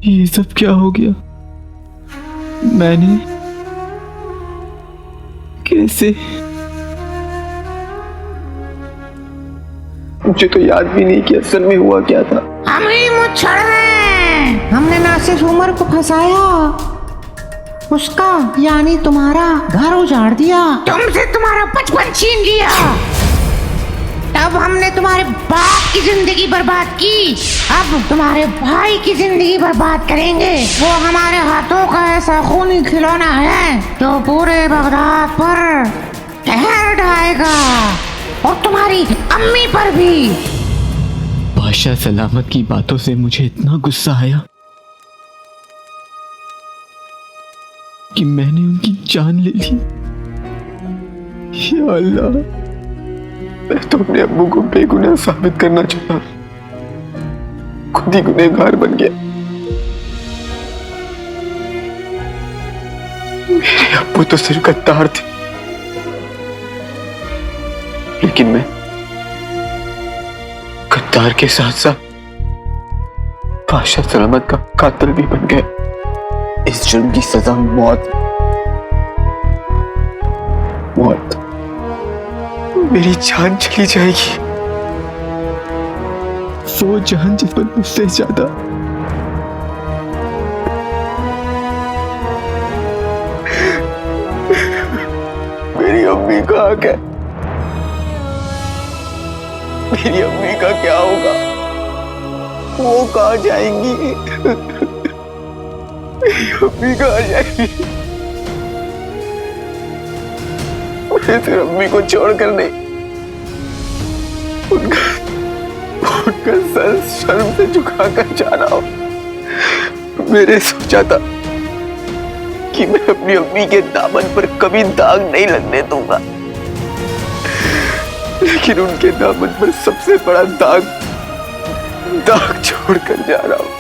ये सब क्या हो गया? मैंने कैसे? मुझे तो याद भी नहीं कि असल में हुआ क्या था। हम ही मुच्छड़ हैं। हमने ना सिर्फ उमर को फंसाया, उसका यानी तुम्हारा घर उजाड़ दिया, तुमसे तुम्हारा बचपन छीन लिया। तब हमने तुम्हारे बाप की जिंदगी बर्बाद की, अब तुम्हारे भाई की जिंदगी बर्बाद करेंगे। वो हमारे हाथों का ऐसा खूनी खिलौना है जो पूरे बगदाद पर कहर ढाएगा और तुम्हारी अम्मी पर भी। बादशाह सलामत की बातों से मुझे इतना गुस्सा आया कि मैंने उनकी जान ले ली। या अल्लाह, मैं तो अपने अब्बू को बेगुनाह साबित करना चाहता, खुद ही गुनहगार बन गया। मेरे अब्बू तो सिर्फ गद्दार थे, लेकिन मैं गद्दार के साथ साथ बादशाह सलामत का कातिल भी बन गया। इस जुर्म की सजा मौत। मौत। मेरी जान चली जाएगी, वो जान जिस पर मुझसे ज्यादा मेरी अम्मी का हक है। मेरी अम्मी का क्या होगा? वो कहाँ जाएंगी? मेरी अम्मी कहाँ जाएंगी? मैं सिर्फ अम्मी को छोड़कर नहीं, उनका सर शर्म से झुकाकर जा रहा हूं। मैंने सोचा था कि मैं अपनी अम्मी के दामन पर कभी दाग नहीं लगने दूंगा, लेकिन उनके दामन पर सबसे बड़ा दाग छोड़कर जा रहा हूं।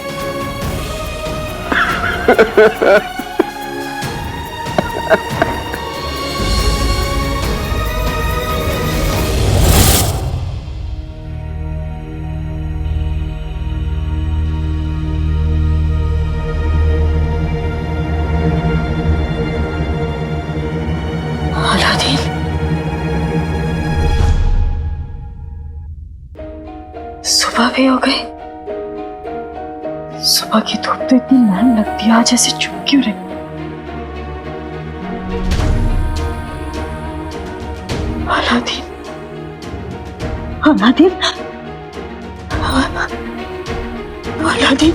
सुबह भी हो गई। सुबह की धूप तो इतनी नरम लगती है, आज ऐसे चुप क्यों रही? Aladdin, Aladdin, Aladdin,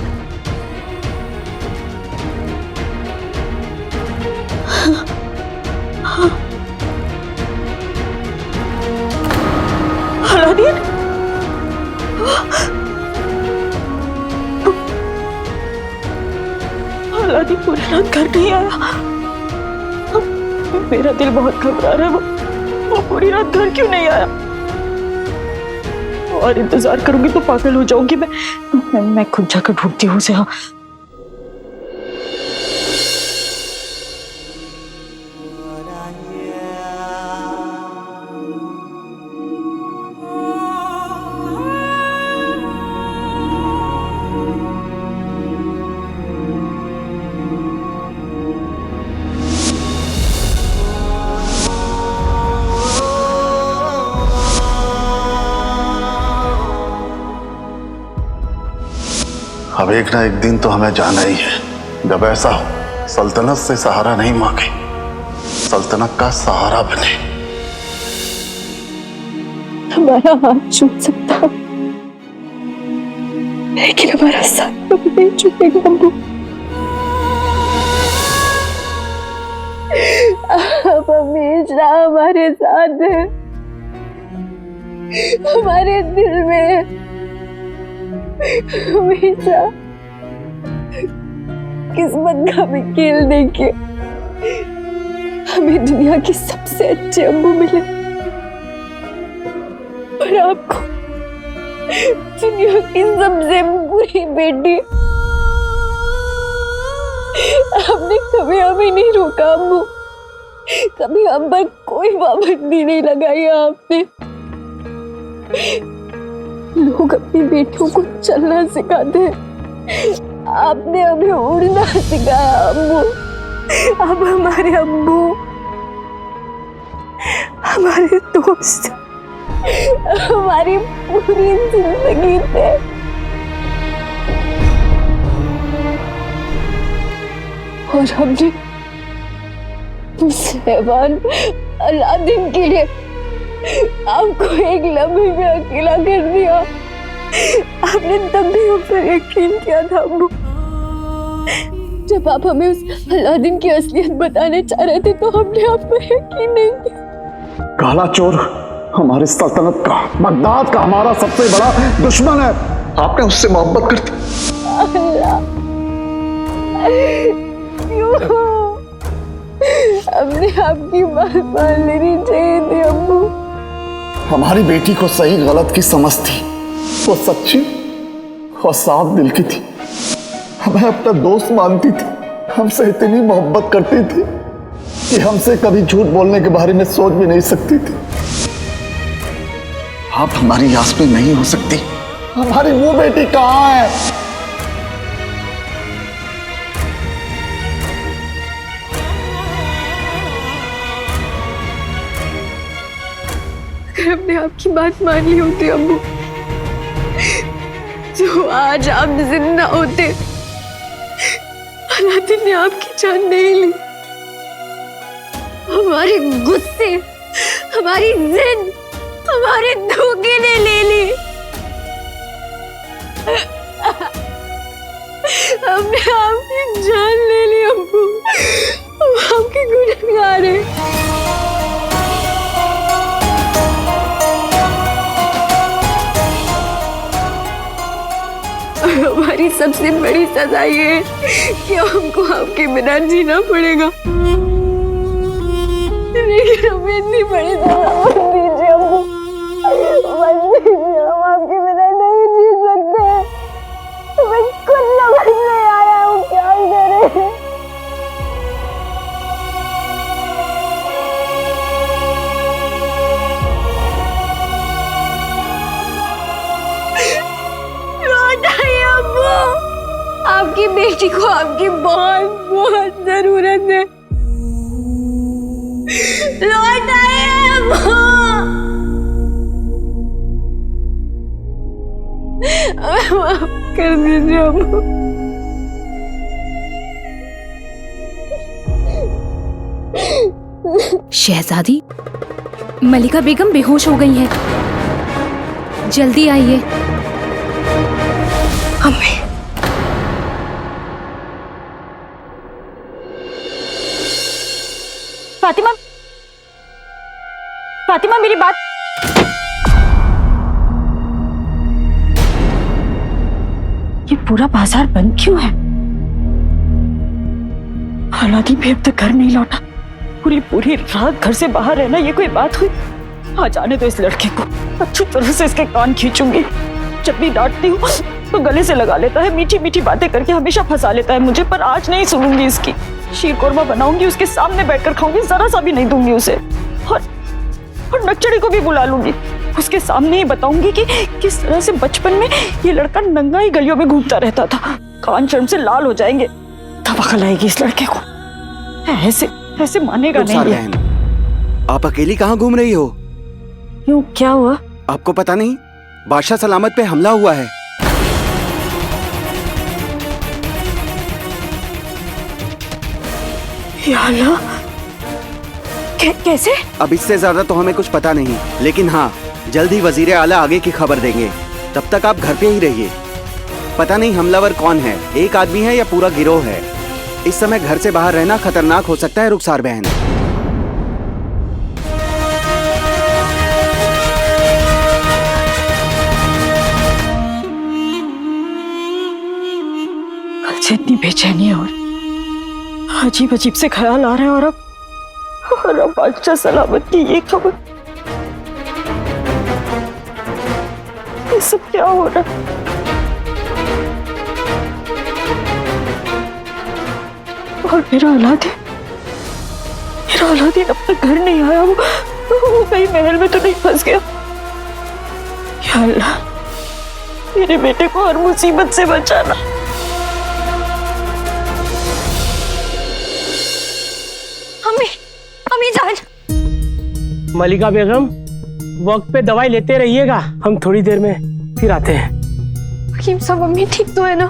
Aladdin, Aladdin पूरी रात घर नहीं आया। मेरा दिल बहुत घबरा रहा है। वो पूरी रात घर क्यों नहीं आया? और इंतजार करूंगी तो पागल हो जाऊंगी। मैं खुद जाकर ढूंढती हूँ उसे। अब एक ना एक दिन तो हमें जाना ही है। जब ऐसा हो, सल्तनत से सहारा नहीं मांगे, सल्तनत का सहारा बने। हमारा हाथ छूट सकता है, लेकिन हमारा साथ कभी नहीं छूटेगा अम्बू। आप हमेशा हमारे साथ हैं, हमारे दिल में हमेशा किस्मत का वकील देके हमें दुनिया के सबसे अच्छे अम्बू मिले, और आपको दुनिया की सबसे बुरी बेटी। आपने कभी हमें नहीं रोका अम्बू, कभी हम पर कोई पाबंदी नहीं लगाई आपने। लोग अपनी बेटियों को चलना सिखाते हैं, आपने हमें उड़ना सिखाया अम्मू। अब हमारे अम्मू, हमारे दोस्त, हमारी पूरी जिंदगी थे। और हमने उस हैवान अलादीन के लिए आपको एक लम्हे में अकेला कर दिया। आपने तब भी हम पर यकीन किया था अम्मू। जब आप हमें उस अलादीन की असलियत बताने चाह रहे थे तो हमने आप पर यकीन नहीं किया। काला चोर हमारी सल्तनत का, बगदाद का हमारा सबसे बड़ा दुश्मन है। आपने उससे मोहब्बत कर दी। अल्लाह, क्यों? हमने आपकी बात मान लेनी चाहिए थी अम्मू। हमारी बेटी को सही गलत की समझ थी। वो सच्ची और साफ दिल की थी। हमें अपना दोस्त मानती थी। हमसे इतनी मोहब्बत करती थी कि हमसे कभी झूठ बोलने के बारे में सोच भी नहीं सकती थी। आप हमारी आस में नहीं हो सकती। हमारी वो बेटी कहाँ है? अगर हमने आपकी बात मान ली होती अम्मू तो आज आप जिंदा होते। अलादीन ने आपकी जान नहीं ली। हमारे गुस्से, हमारी जिद, हमारे धोखे ने ले ली। हमने आपकी जान ले ली अम्मू। हम आपके गुनहगार हैं। हमारी सबसे बड़ी सजा ये है कि हमको आपके बिना जीना पड़ेगा। लेकिन हमें इतनी बड़ी सजा मत दीजिए हमको। मत दीजिए, हम आपके बिना नहीं जी सकते। हमें कुछ समझ नहीं आ रहा है हम क्या करें। आपकी बेटी को आपकी बहुत बहुत जरूरत है। लौट आइए अम्मू। माफ कर दीजिए अम्मू। शहजादी, मलिका बेगम बेहोश हो गई हैं। जल्दी आइए। अम्मी, फातिमा, फातिमा मेरी बात। ये पूरा बाजार बंद क्यों है? अलादीन भी अब तक घर नहीं लौटा। पूरी रात घर से बाहर रहना ये कोई बात हुई? आ जाने दो इस लड़के को। अच्छी तरह से इसके कान खींचूंगी। जब भी डांटती हूँ तो गले से लगा लेता है, मीठी मीठी बातें करके हमेशा फंसा लेता है मुझे। पर आज नहीं सुनूंगी इसकी। शीर कोरमा बनाऊंगी, उसके सामने बैठकर खाऊंगी, जरा सा भी नहीं दूंगी उसे। और नक्चड़ी को भी बुला लूंगी। उसके सामने ही बताऊंगी कि किस तरह से बचपन में ये लड़का नंगा ही गलियों में घूमता रहता था। कान शर्म से लाल हो जाएंगे। तब अकल आएगी इस लड़के को। ऐसे मानेगा नहीं ये। आप अकेली कहाँ घूम रही हो? क्यों, क्या हुआ? आपको पता नहीं बादशाह सलामत पे हमला हुआ है। या अल्लाह, कैसे? अब इससे ज्यादा तो हमें कुछ पता नहीं, लेकिन हाँ, जल्द ही वजीर आला आगे की खबर देंगे। तब तक आप घर पे ही रहिए। पता नहीं हमलावर कौन है, एक आदमी है या पूरा गिरोह है। इस समय घर से बाहर रहना खतरनाक हो सकता है रुखसार बहन। कल से इतनी बेचैनी है और अजीब अजीब से ख्याल आ रहे हैं। और अब बादशाह सलामत की ये खबर, ये सब क्या हो रहा है? और मेरा औलादीन अब तक घर नहीं आया। वो कहीं महल में तो नहीं फंस गया? या अल्लाह, मेरे बेटे को हर मुसीबत से बचाना। मलिका बेगम, वक्त पे दवाई लेते रहिएगा, हम थोड़ी देर में फिर आते हैं। हकीम साहब, अम्मी ठीक तो है ना?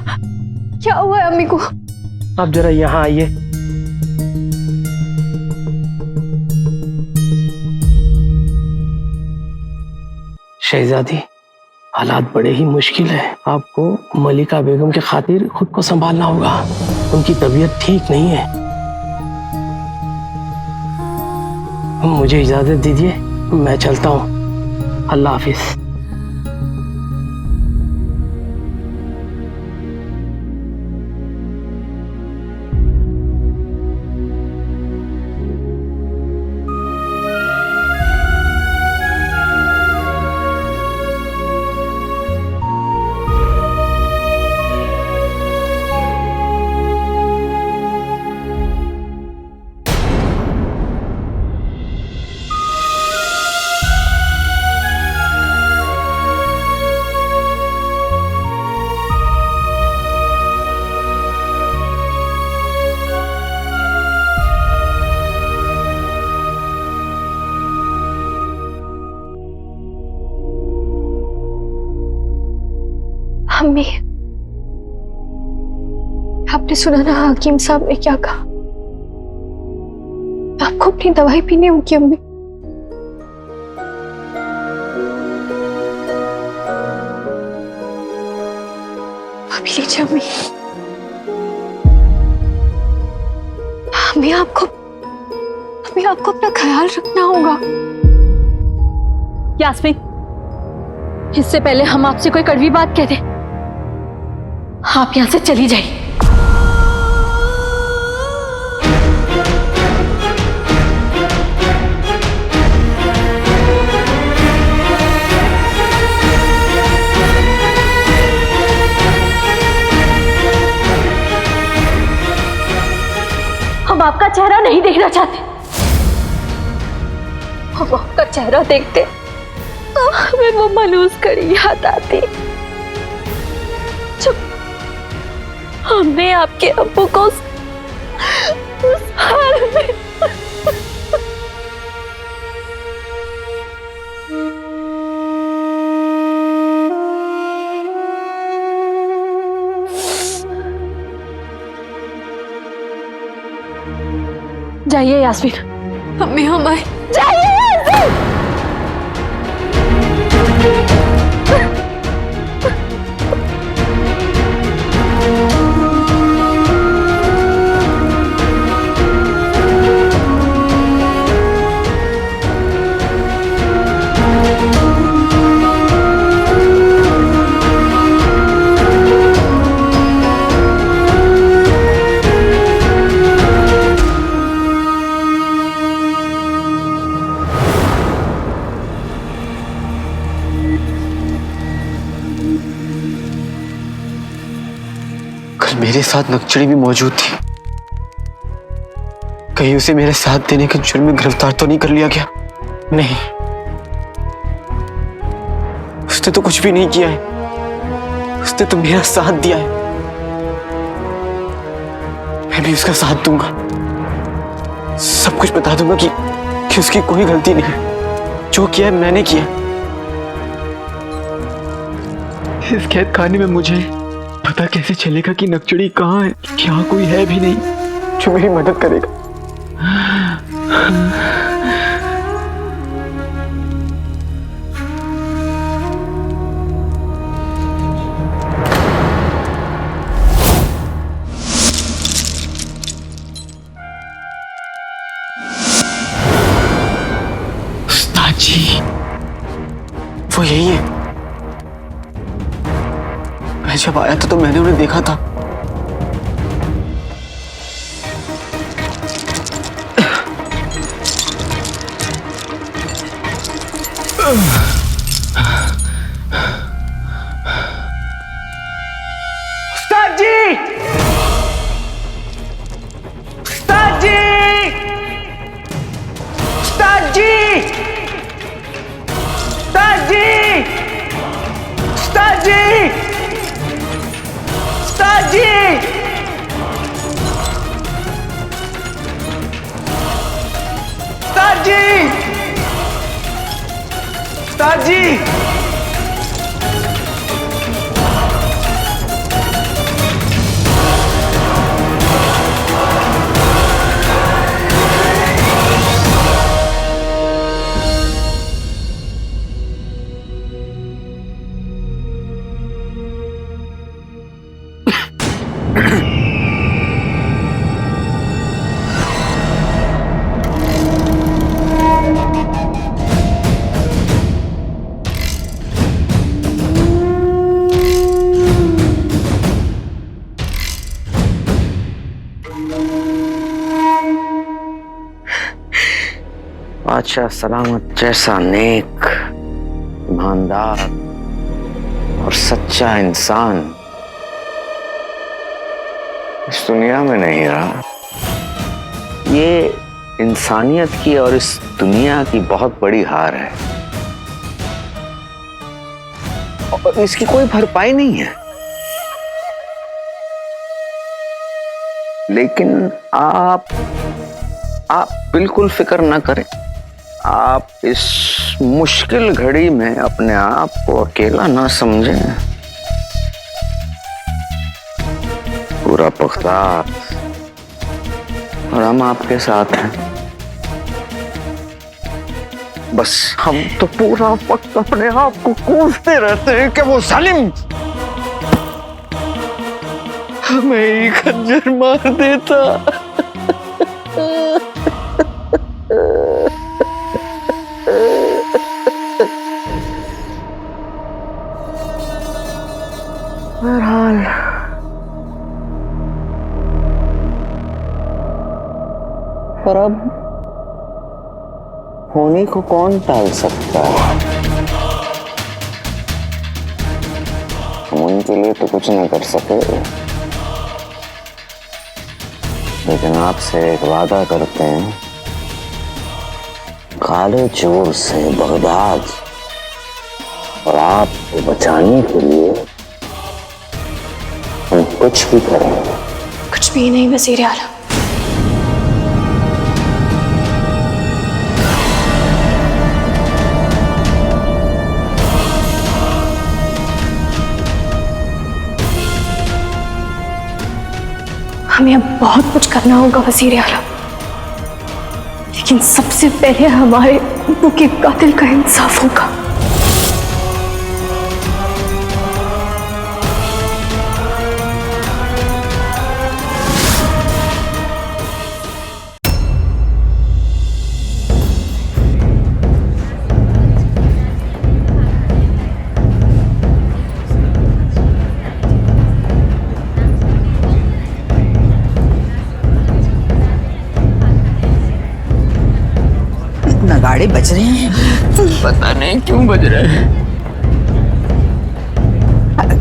क्या हुआ है अम्मी को? आप जरा यहाँ आइए। शहजादी, हालात बड़े ही मुश्किल है। आपको मलिका बेगम के खातिर खुद को संभालना होगा। उनकी तबीयत ठीक नहीं है। मुझे इजाजत दीजिए, मैं चलता हूँ। अल्लाह हाफिज। अम्मी, आपने सुना ना हकीम साहब ने क्या कहा? आपको अपनी दवाई पीनी होगी अम्मी। अभी लीजिए अम्मी। अम्मी आपको अपना ख्याल रखना होगा। यास्मीन, इससे पहले हम आपसे कोई कड़वी बात कह दें, आप यहां से चली जाइए। हम आपका चेहरा नहीं देखना चाहते। हम आपका चेहरा देखते तो हमें वो मायूस कड़ी याद आती जब हमने आपके अब्बू को उस हाल में जाइए यास्मीन। अम्मी हम आए। जाइए यास्मीन। मेरे साथ नक्चड़ी भी मौजूद थी। कहीं उसे मेरे साथ देने के जुर्म में गिरफ्तार तो नहीं कर लिया गया? नहीं, उसने तो कुछ भी नहीं किया है। उसने तो मेरा साथ दिया है। मैं भी उसका साथ दूंगा। सब कुछ बता दूंगा कि उसकी कोई गलती नहीं। जो किया है मैंने किया। इस कैद खाने में मुझे पता कैसे चलेगा कि नक्चड़ी कहाँ है? क्या कोई है भी नहीं जो मेरी मदद करेगा? उस्ताद जी, वो यही है। मैं जब आया था तो मैंने उन्हें देखा था। उस्ताद जी! उस्ताद जी! उस्ताद जी! उस्ताद जी! उस्ताद जी! उस्ताद जी! उस्ताद जी! शहजाद जी। बादशाह सलामत जैसा नेक, ईमानदार और सच्चा इंसान इस दुनिया में नहीं रहा। ये इंसानियत की और इस दुनिया की बहुत बड़ी हार है और इसकी कोई भरपाई नहीं है। लेकिन आप बिल्कुल फिक्र ना करें। आप इस मुश्किल घड़ी में अपने आप को अकेला ना समझें। पूरा पुख्तार और हम आपके साथ हैं। बस हम तो पूरा वक्त अपने आप को कोसते रहते हैं कि वो जालिम हमें ही खंजर मार देता। बहरहाल पर अब होने को कौन टाल सकता है? हम उनके लिए तो कुछ नहीं कर सके, लेकिन आपसे एक वादा करते हैं, काले चोर से बगदाद और आपको बचाने के लिए हम कुछ भी करेंगे। कुछ भी नहीं वज़ीर आला। हमें अब बहुत कुछ करना होगा वज़ीर आला, लेकिन सबसे पहले हमारे अब्बू के कातिल का इंसाफ होगा। नगाड़े बज रहे हैं। पता नहीं क्यों बज रहे हैं।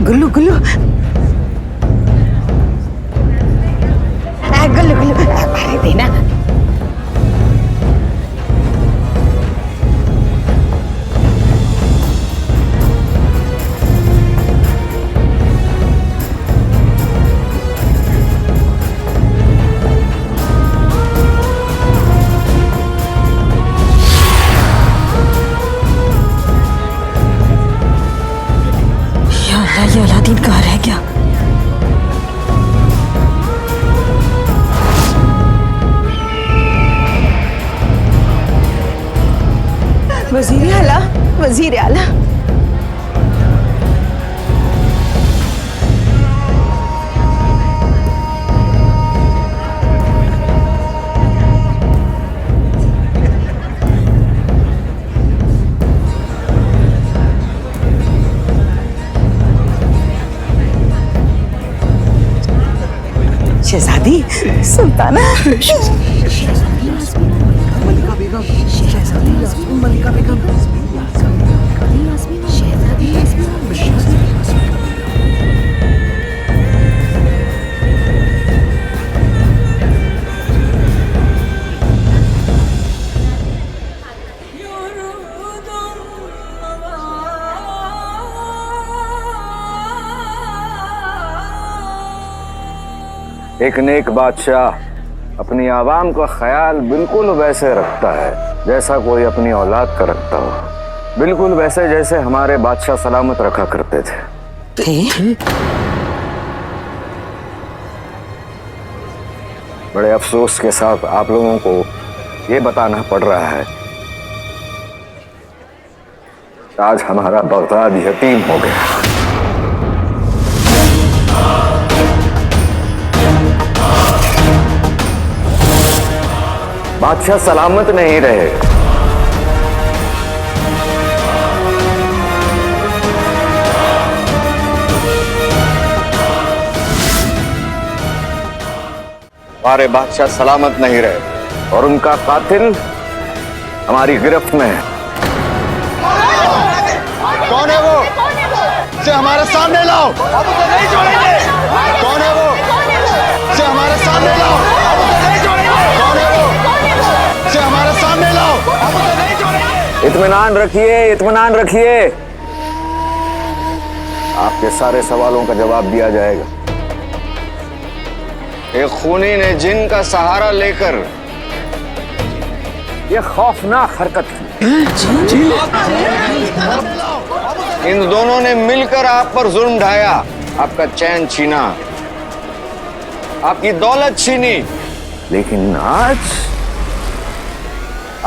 गुल्लू गुल्लू गुल्लू गुल्लू अरे देना। ये अलादीन कहाँ रह गया? वज़ीर आला, वज़ीर आला। शहजादी, सुल्ताना, मलिका बेगम, शहजादी मलिका बेगम, एक नेक बादशाह अपनी आवाम का ख्याल बिल्कुल वैसे रखता है जैसा कोई अपनी औलाद का रखता हो। बिल्कुल वैसे जैसे हमारे बादशाह सलामत रखा करते थे। बड़े अफसोस के साथ आप लोगों को ये बताना पड़ रहा है, आज हमारा बगदाद यतीम हो गया। बादशाह सलामत नहीं रहे। हमारे बादशाह सलामत नहीं रहे और उनका कातिल हमारी गिरफ्त में है। कौन है वो? से हमारे सामने लाओ। अब तो नहीं छोड़ेंगे। कौन है वो? से हमारे सामने लाओ। अब तो नहीं छोड़ेंगे। कौन है वो? से हमारे सामने लाओ। अब तो नहीं छोड़ेंगे। इत्मीनान रखिए, इत्मीनान रखिए, आपके सारे सवालों का जवाब दिया जाएगा। एक खूनी ने जिन का सहारा लेकर ये खौफनाक हरकत की। इन दोनों ने मिलकर आप पर जुल्म ढाया, आपका चैन छीना, आपकी दौलत छीनी, लेकिन आज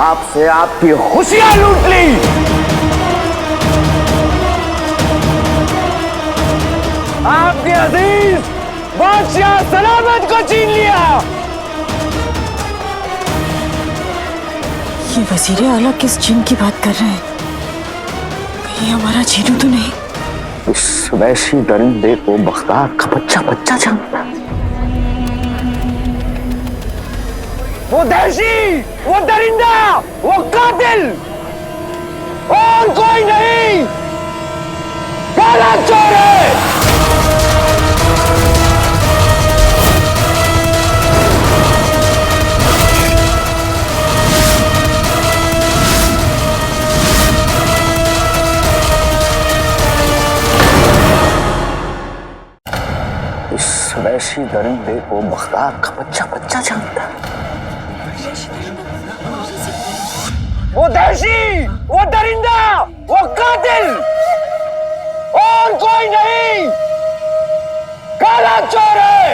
आपसे आपकी खुशियां लूट ली। आपके अजीज बादशाह सलामत को छीन लिया। ये वजीर आला किस जिन की बात कर रहे हैं? कहीं हमारा जीनू तो नहीं? इस वैशी दरिंदे को बगदाद का बच्चा जानता। वो दहशी, वो दरिंदा, वो कातिल और कोई नहीं, काला चोर है। इस वैशी दरिंदे को बगदाद का बच्चा जानता। वो दहशी, वो दरिंदा, वो कातिल और कोई नहीं, काला चोर है।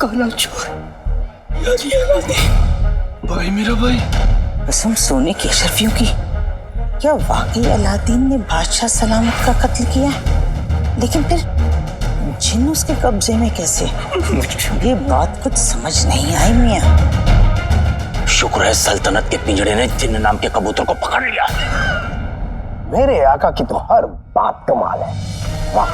काला चोर। भाई मेरा भाई, कसम सोने की अशरफियों की, क्या वाकई अलादीन ने बादशाह सलामत का कत्ल किया? लेकिन फिर जिन उसके कब्जे में कैसे? ये बात कुछ समझ नहीं आई मियां। शुक्र है सल्तनत के पिंजड़े ने जिन नाम के कबूतर को पकड़ लिया। मेरे आका की तो हर बात कमाल है। वाह,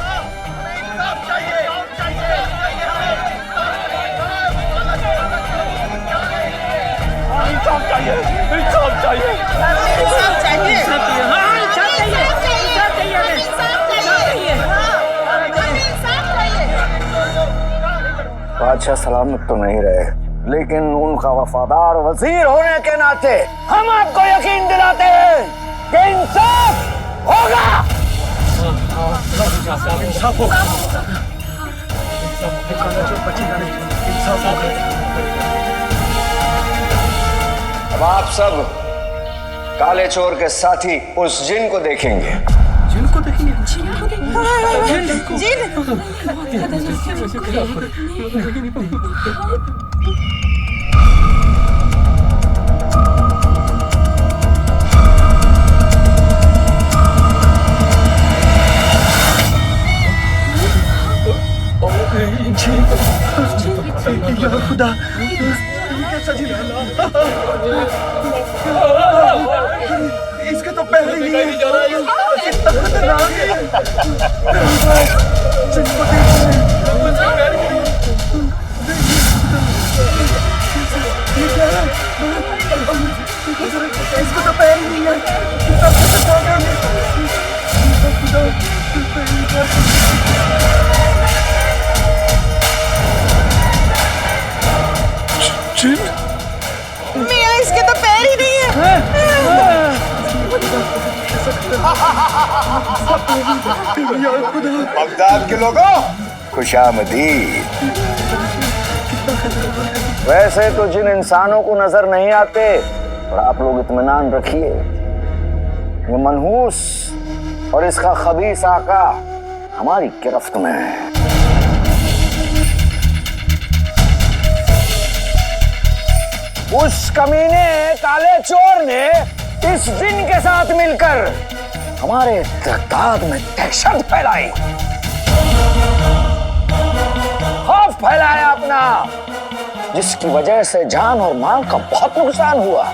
बादशाह सलामत तो नहीं रहे, लेकिन उनका वफादार वजीर होने के नाते हम आपको यकीन दिलाते हैं कि इंसाफ होगा। अब आप सब काले चोर के साथी उस जिन को देखेंगे। खुदा, इसके तो पहले ही नहीं जा रहा है। इतना खतरनाक है। जिनको इसको तो पैर ही नहीं है। कितना खतरनाक मियां, इसके तो पैर ही नहीं है। बगदाद के लोगों, खुशामदीद। वैसे तो जिन इंसानों को नजर नहीं आते, और आप लोग इत्मीनान रखिए, ये मनहूस और इसका खबीस आका हमारी गिरफ्त में है। उस कमीने काले चोर ने इस जिन के साथ मिलकर हमारे बगदाद में दहशत फैलाई, खौफ फैलाया अपना, जिसकी वजह से जान और माल का बहुत नुकसान हुआ।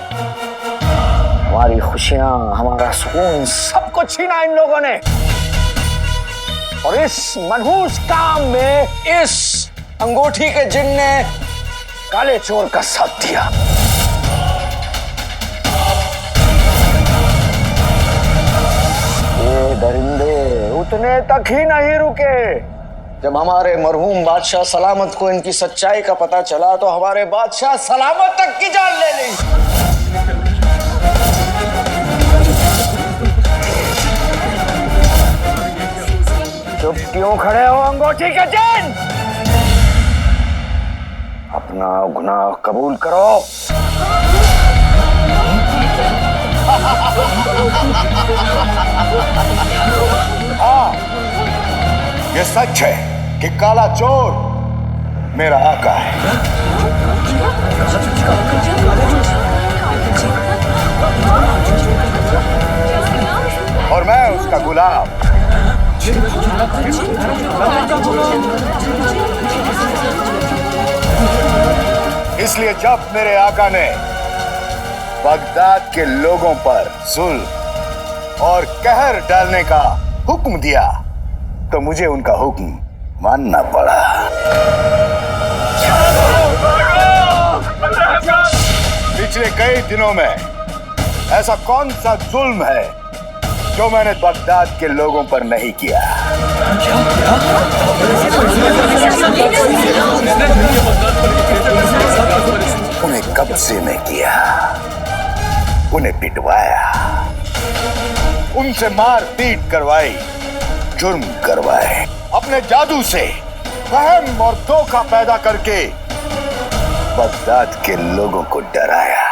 हमारी खुशियां, हमारा सुकून सब कुछ छीना इन लोगों ने, और इस मनहूस काम में इस अंगूठी के जिन ने काले चोर का साथ दिया। ये दरिंदे उतने तक ही नहीं रुके। जब हमारे मरहूम बादशाह सलामत को इनकी सच्चाई का पता चला तो हमारे बादशाह सलामत तक की जान ले ली। चुप क्यों खड़े हो अंगूठी के जिन? अपना गुनाह कबूल करो। हाँ, ये सच है कि काला चोर मेरा आका है, और मैं उसका गुलाम। इसलिए जब मेरे आका ने बगदाद के लोगों पर जुल्म और कहर डालने का हुक्म दिया तो मुझे उनका हुक्म मानना पड़ा। पिछले कई दिनों में ऐसा कौन सा जुल्म है जो मैंने बगदाद के लोगों पर नहीं किया? उन्हें कब्जे में किया, उन्हें पिटवाया, उनसे मार पीट करवाई, जुर्म करवाए, अपने जादू से वहम और धोखा पैदा करके बगदाद के लोगों को डराया।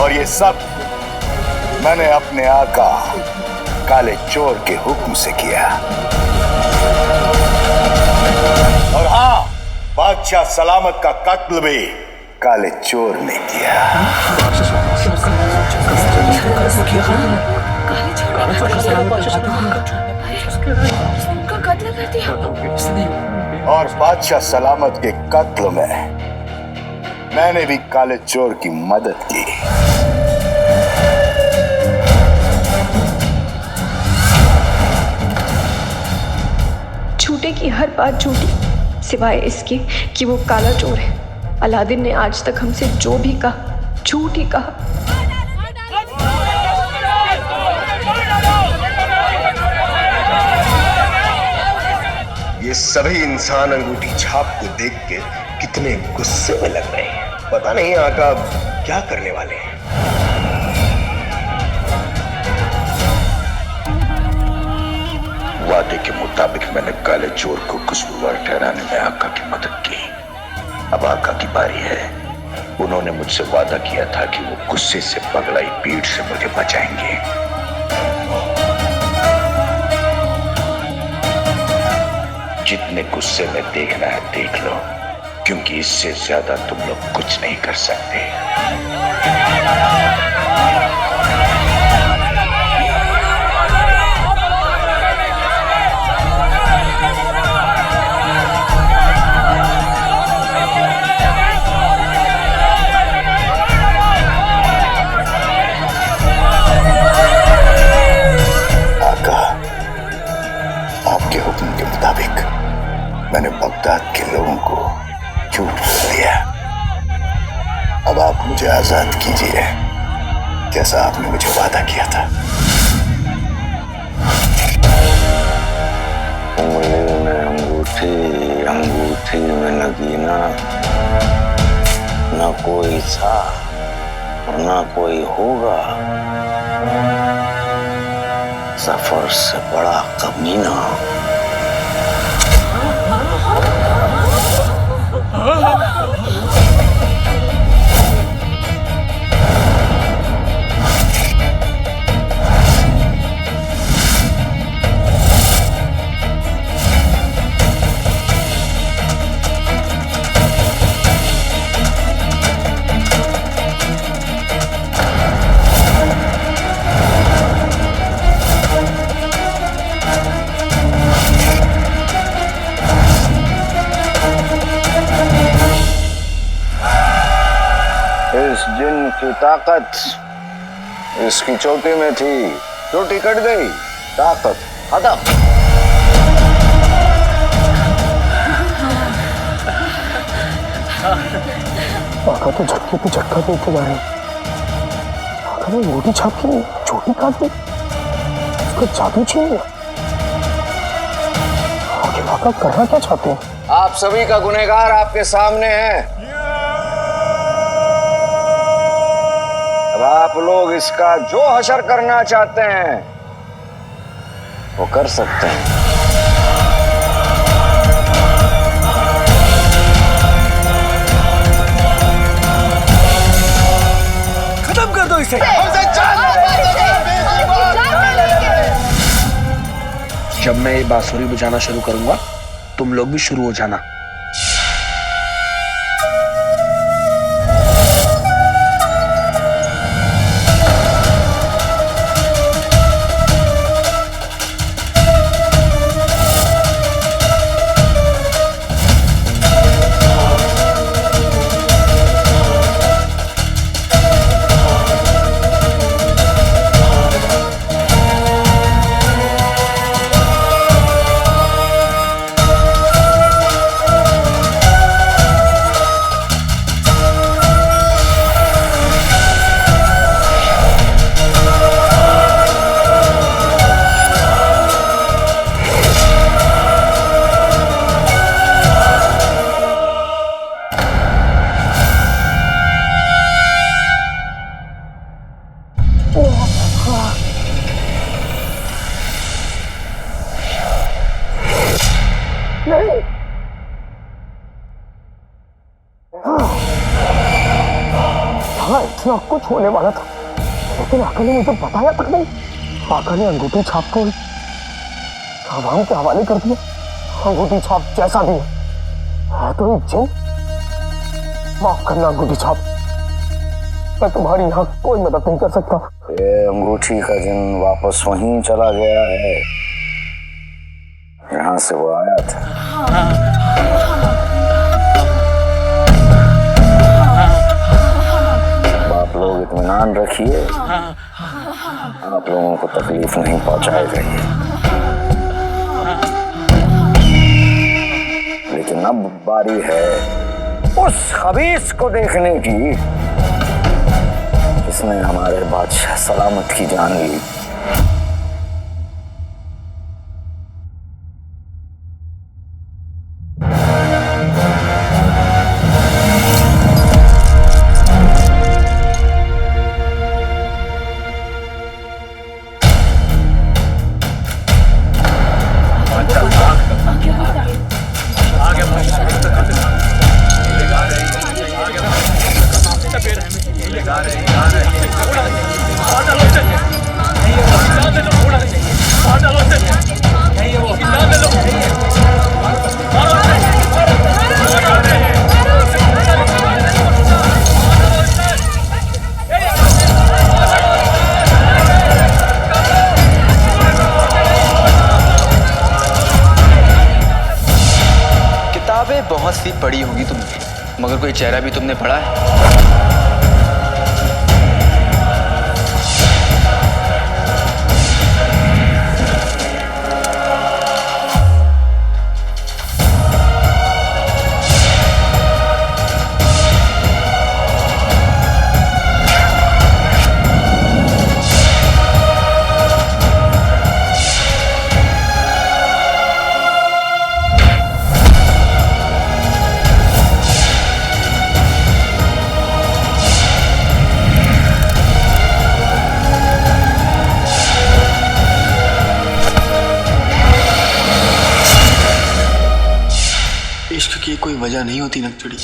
और ये सब मैंने अपने आका काले चोर के हुक्म से किया। और हाँ, बादशाह सलामत का कत्ल भी काले चोर ने किया। और बादशाह सलामत के कत्ल में मैंने भी काले चोर की मदद की। झूठे की हर बात झूठी, सिवाय इसके कि वो काला चोर है। अलादीन ने आज तक हमसे जो भी कहा, झूठ ही कहा। ये सभी इंसान अंगूठी छाप को देख के कितने गुस्से में लग रहे हैं। पता नहीं आका क्या करने वाले हैं। वादे के मुताबिक मैंने काले चोर को कसूरवार ठहराने में आका की मदद की। अब आका की बारी है। उन्होंने मुझसे वादा किया था कि वो गुस्से से पगलाई पीठ से मुझे बचाएंगे। जितने गुस्से में देखना है देख लो, क्योंकि इससे ज्यादा तुम लोग कुछ नहीं कर सकते। आपके हुक्म के मुताबिक मैंने बगदाद के लोगों को झूठ बोल दिया। अब आप मुझे आजाद कीजिए, जैसा आपने मुझे वादा किया था। उंगली में अंगूठी, अंगूठी महफिल में नगीना न कोई था और न कोई होगा, सफर से बड़ा कमीना। इस जिन की ताकत इसकी चोटी में थी, चोटी कट गई, ताकत खत्म। आका तो झटके पे झटका देते जा रहे हैं। आका ने रोटी छाप की चोटी काट दी, उसका जादू छीन लिया। आखिर आका करना क्या चाहते हैं? आप सभी का गुनहगार आपके सामने है। अब आप लोग इसका जो हशर करना चाहते हैं वो कर सकते हैं। खत्म कर दो इसे। जब मैं ये बांसुरी बजाना शुरू करूंगा तुम लोग भी शुरू हो जाना। हाँ, इतना कुछ होने वाला था, लेकिन आका ने मुझे बताया तक नहीं। आका ने अंगूठी छाप को आवाम के हवाले कर दिया। अंगूठी छाप जैसा भी है तो एक जिन। माफ करना अंगूठी छाप, मैं तुम्हारी यहाँ कोई मदद नहीं कर सकता। ये अंगूठी का जिन वापस वहीं चला गया है जहां से वो आया था। आप लोग इत्मीनान रखिए, आप लोगों को तकलीफ नहीं पहुंचाएगा ये। लेकिन अब बारी है उस खबीस को देखने की जिसने हमारे बादशाह सलामत की जान ली। किताबें बहुत सी पढ़ी होगी तुमने, मगर कोई चेहरा भी तुमने पढ़ा है? इश्क की कोई वजह नहीं होती नकचड़ी।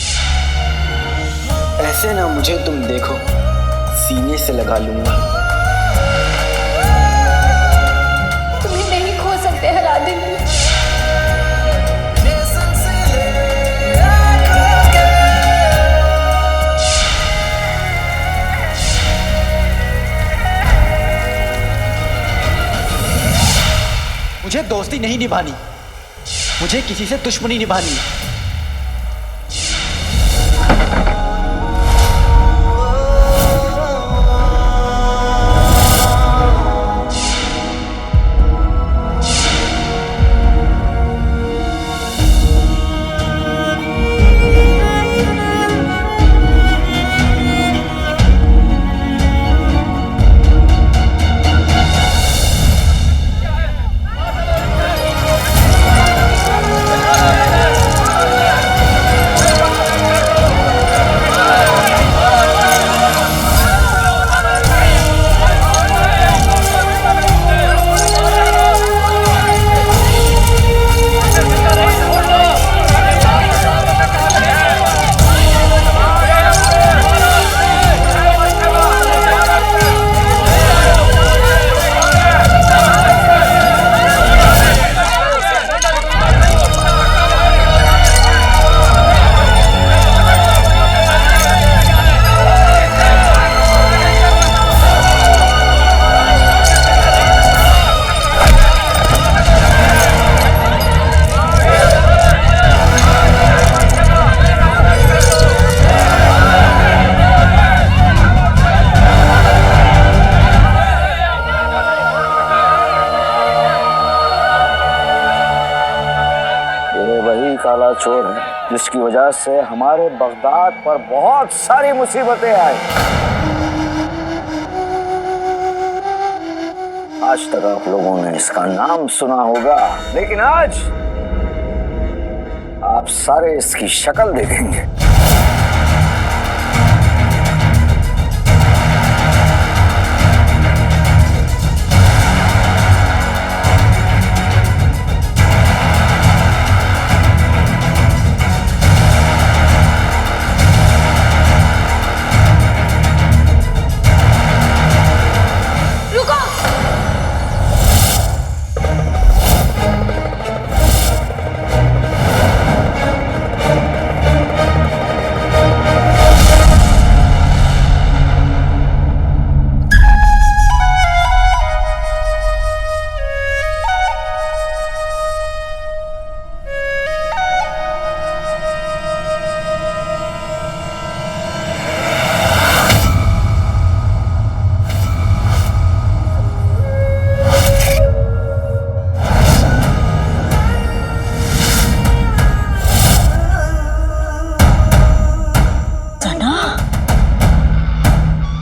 ऐसे ना मुझे तुम देखो, सीने से लगा लूंगा। तुम्हें नहीं खो सकते अलादीन। मुझे दोस्ती नहीं निभानी, मुझे किसी से दुश्मनी निभानी है। काला चोर है जिसकी वजह से हमारे बगदाद पर बहुत सारी मुसीबतें आई। आज तक आप लोगों ने इसका नाम सुना होगा, लेकिन आज आप सारे इसकी शक्ल देखेंगे।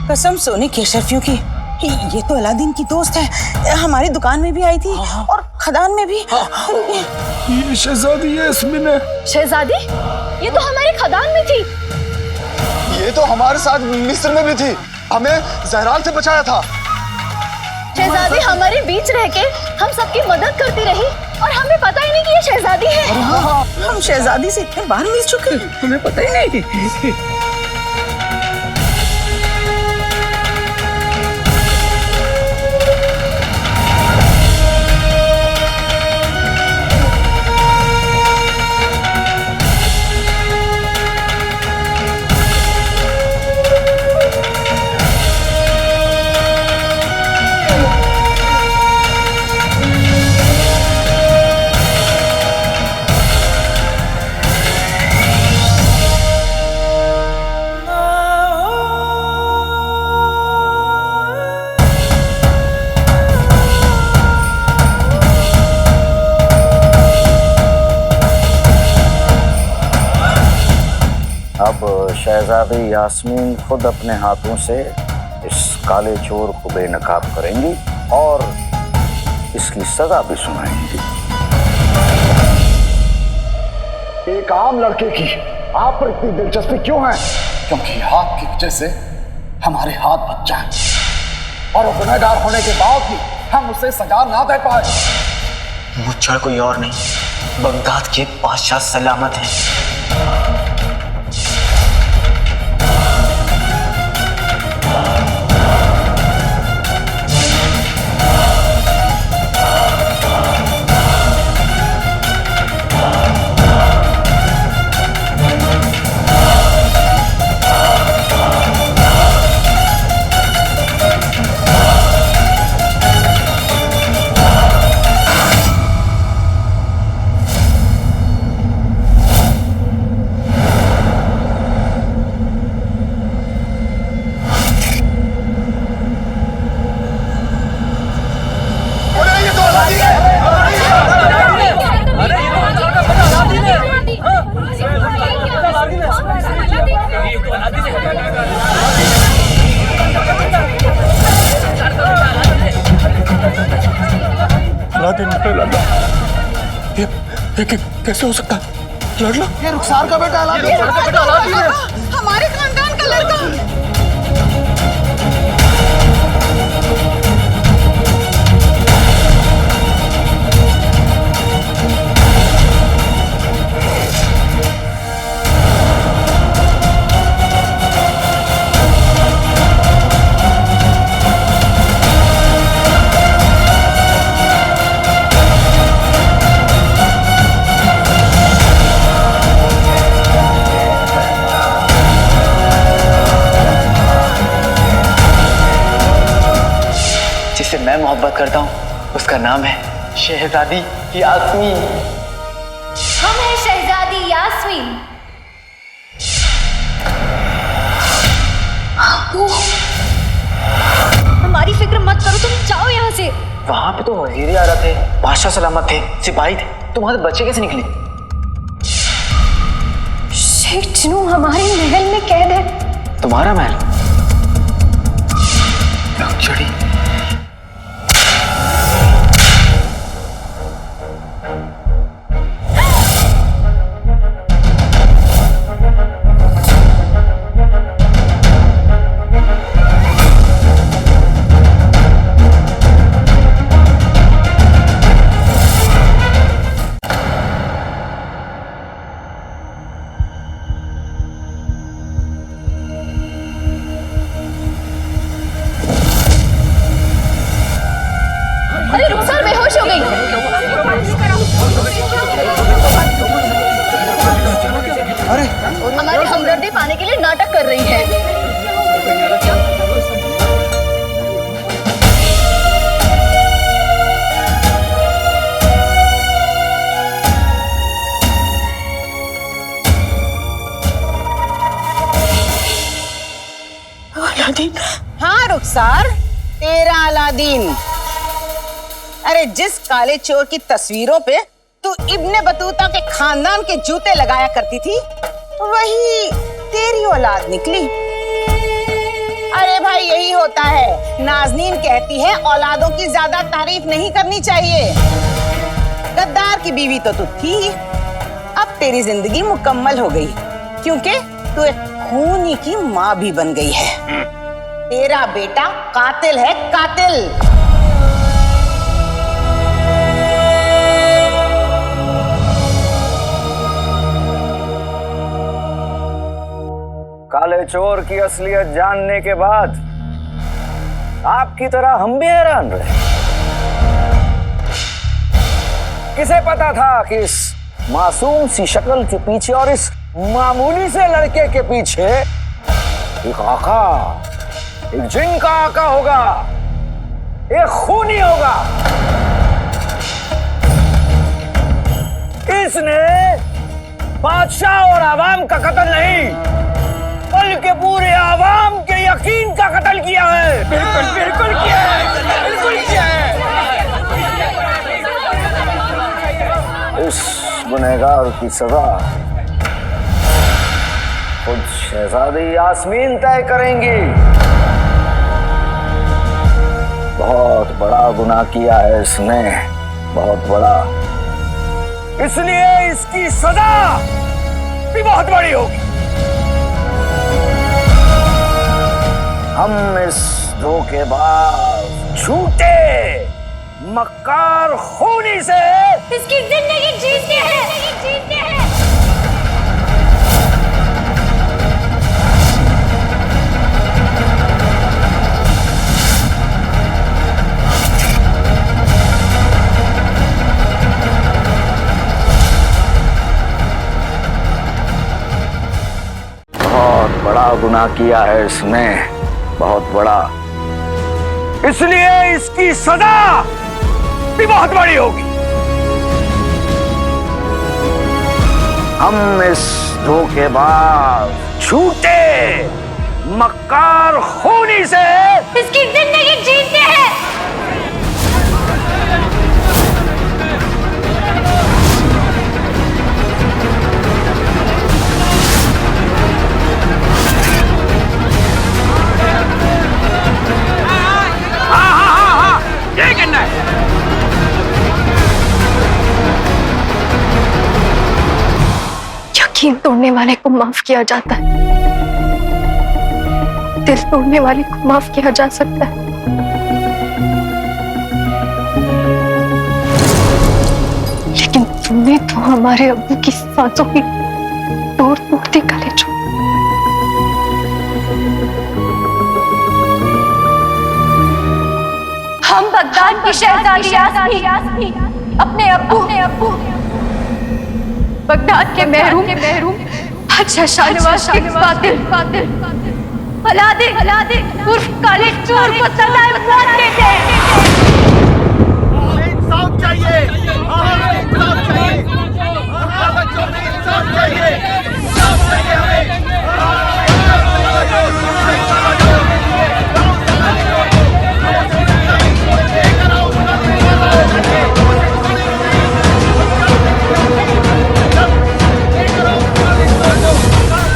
कसम सोने की अशरफियों की, ये तो अलादीन की दोस्त है, हमारी दुकान में भी आई थी और खदान में भी। ये शहजादी है यास्मीन है। शहजादी? ये तो हमारे खदान में थी। ये तो हमारे साथ मिस्र में भी थी, हमें जहराल से बचाया था। शहजादी हमारे बीच रह के हम सबकी मदद करती रही और हमें पता ही नहीं कि ये शहजादी है। हम शहजादी से इतने बार मिल चुके हैं, हमें पता ही नहीं। अब शहजादी यास्मीन खुद अपने हाथों से इस काले चोर को बेनकाब करेंगी और इसकी सजा भी सुनाएंगी। एक आम लड़के की आप पर इतनी दिलचस्पी क्यों है? क्योंकि आपकी वजह से हमारे हाथ बच जाए और वो गुनहगार होने के बाद भी हम उसे सजा ना दे पाए। मुझ कोई और नहीं, बगदाद के बादशाह सलामत हैं। कैसे हो सकता है? लड़ना? ये रुखसार का बेटा अलादीन है। हमारे खानदान का लड़का। जिससे मैं मोहब्बत करता हूँ उसका नाम है शहजादी यास्मीन। हम हैं शहजादी यास्मीन। हमारी फिक्र मत करो, तुम जाओ यहाँ से। वहां पे तो वजीर आला थे, बादशाह सलामत थे, सिपाही थे, तुम्हारे बच्चे कैसे निकले? शेख जिनू हमारे महल में कैद है। तुम्हारा महल? लक्ष्मी अरे रुखसार बेहोश हो गई। अरे हमारी हमदर्दी पाने के लिए नाटक कर रही है। अलादीन। हाँ रुखसार, तेरा अलादीन। अरे जिस काले चोर की तस्वीरों पे तू इब्ने बतूता के खानदान के जूते लगाया करती थी, वही तेरी औलाद निकली। अरे भाई यही होता है, नाज़नीन कहती है औलादों की ज्यादा तारीफ नहीं करनी चाहिए। गद्दार की बीवी तो तू थी ही, अब तेरी जिंदगी मुकम्मल हो गई, क्योंकि तू एक खूनी की माँ भी बन गई है। तेरा बेटा कातिल है, कातिल। काले चोर की असलियत जानने के बाद आपकी तरह हम भी हैरान रहे। किसे पता था कि इस मासूम सी शक्ल के पीछे और इस मामूली से लड़के के पीछे एक आका, एक जिन का आका होगा, एक खूनी होगा। इसने बादशाह और आवाम का कत्ल नहीं, बल्कि पूरे आवाम के यकीन का कत्ल किया है। बिल्कुल बिल्कुल किया है, बिल्कुल किया है। इस गुनहगार की सजा खुद शहजादी यास्मीन तय करेंगी। बहुत बड़ा गुनाह किया है इसने, बहुत बड़ा, इसलिए इसकी सजा भी बहुत बड़ी होगी। हम इस धोखेबाज, झूठे, मक्कार खूनी से इसकी जिंदगी जीते हैं। बहुत बड़ा गुनाह किया है इसने, बहुत बड़ा, इसलिए इसकी सजा भी बहुत बड़ी होगी। हम इस धोखेबाज, झूठे, मक्कार खूनी से इसकी जिंदगी जीते हैं। ये करना है। यकीन तोड़ने वाले को माफ किया जाता है, दिल तोड़ने वाले को माफ किया जा सकता है। लेकिन तुमने तो हमारे अब्बू की सांसों की तोड़ दी कलेजों। हम बगदाद की शहजादी यास्मीन अपने अब्बू बगदाद के महरूम अच्छा शाहनवाज के कातिल अलादीन उर्फ काले चोर को सजा मारते थे। इंसाफ चाहिए, इंसाफ चाहिए, बच्चों में इंसाफ चाहिए, इंसाफ चाहिए हमें।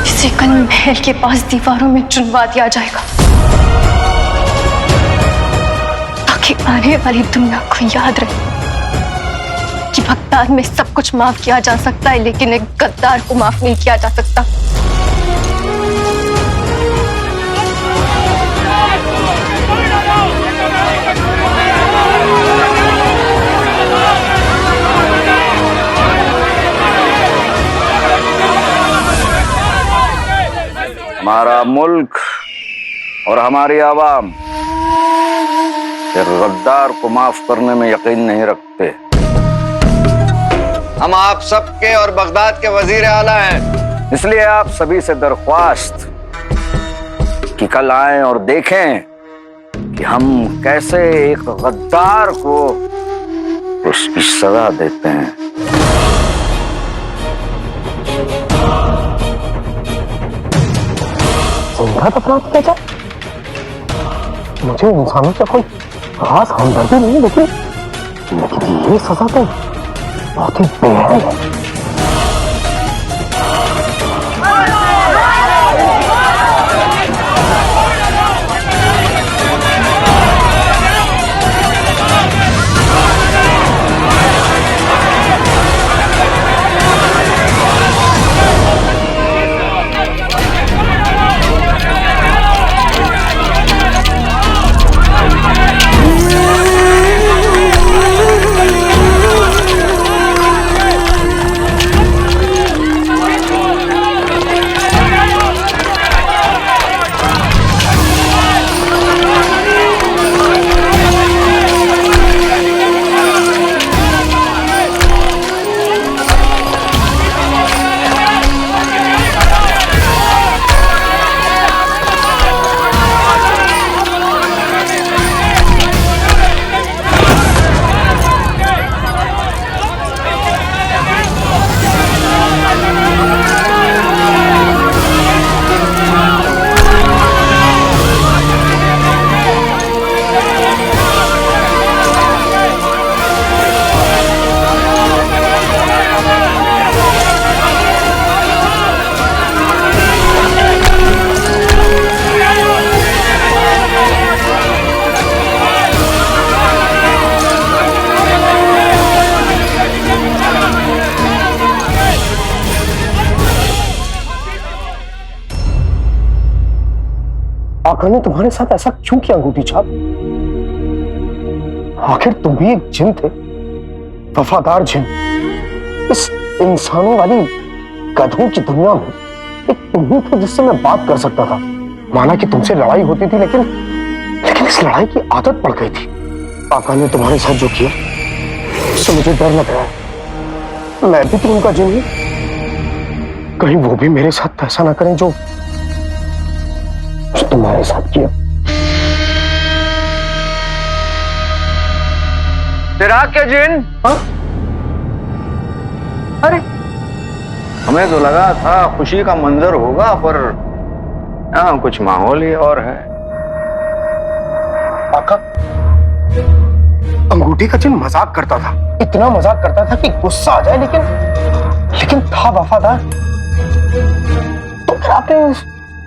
इसे कल महल के पास दीवारों में चुनवा दिया जाएगा, ताकि आने वाली दुनिया को याद रहे कि बगदाद में सब कुछ माफ किया जा सकता है, लेकिन एक गद्दार को माफ नहीं किया जा सकता। हमारा मुल्क और हमारी आवाम एक गद्दार को माफ करने में यकीन नहीं रखते। हम आप सबके और बगदाद के वजीर आला हैं, इसलिए आप सभी से दरख्वास्त कि कल आएं और देखें कि हम कैसे एक गद्दार को उसकी सजा देते हैं। जिंदा अपराध क्या? मुझे इंसानों से कोई खास हमदर्दी नहीं, लेकिन ये सजा तो बहुत ही बेहद है। आका ने तुम्हारे साथ ऐसा क्यों किया अंगूठी छाप? आखिर तुम भी एक जिन थे, वफादार जिन। इस इंसानों वाली गधों की दुनिया में एक तुम ही थे जिससे मैं बात कर सकता था। माना कि तुमसे लड़ाई होती थी, लेकिन इस लड़ाई की आदत पड़ गई थी। आका ने तुम्हारे साथ जो किया उससे मुझे डर लग रहा है। मैं भी तो उनका जिन हूं, कहीं वो भी मेरे साथ ऐसा ना करें जो तुम्हारे साथ किया। चिराग के जिन? हाँ? अरे हमें तो लगा था खुशी का मंजर होगा, पर यहाँ कुछ माहौल ही और है। आका, अंगूठी का जिन मजाक करता था, इतना मजाक करता था कि गुस्सा आ जाए, लेकिन था वफादार। तो फिर आपने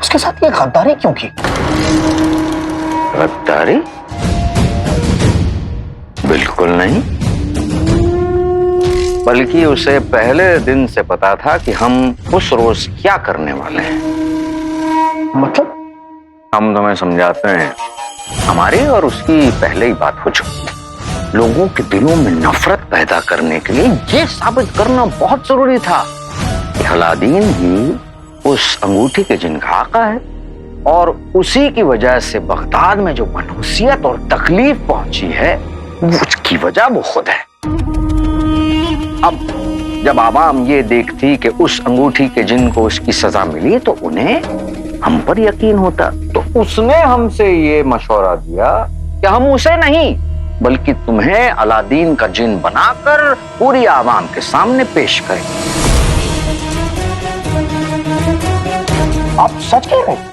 उसके साथ ये गद्दारी क्यों की? गद्दारी? बिल्कुल नहीं, बल्कि उसे पहले दिन से पता था कि हम उस रोज क्या करने वाले हैं। मतलब? हम तुम्हें समझाते हैं। हमारी और उसकी पहले ही बात हो चुकी। लोगों के दिलों में नफरत पैदा करने के लिए ये साबित करना बहुत जरूरी था कि अलादीन ही उस अंगूठी के जिन का आका है, और उसी की वजह से बगदाद में जो मनहूसियत और तकलीफ पहुंची है उसकी वजह वो खुद है। अब जब आवाम ये देखती कि उस अंगूठी के जिन को उसकी सजा मिली तो उन्हें हम पर यकीन होता। तो उसने हमसे ये मशवरा दिया कि हम उसे नहीं बल्कि तुम्हें अलादीन का जिन बनाकर पूरी आवाम के सामने पेश करें। आप सच कह रहे हैं?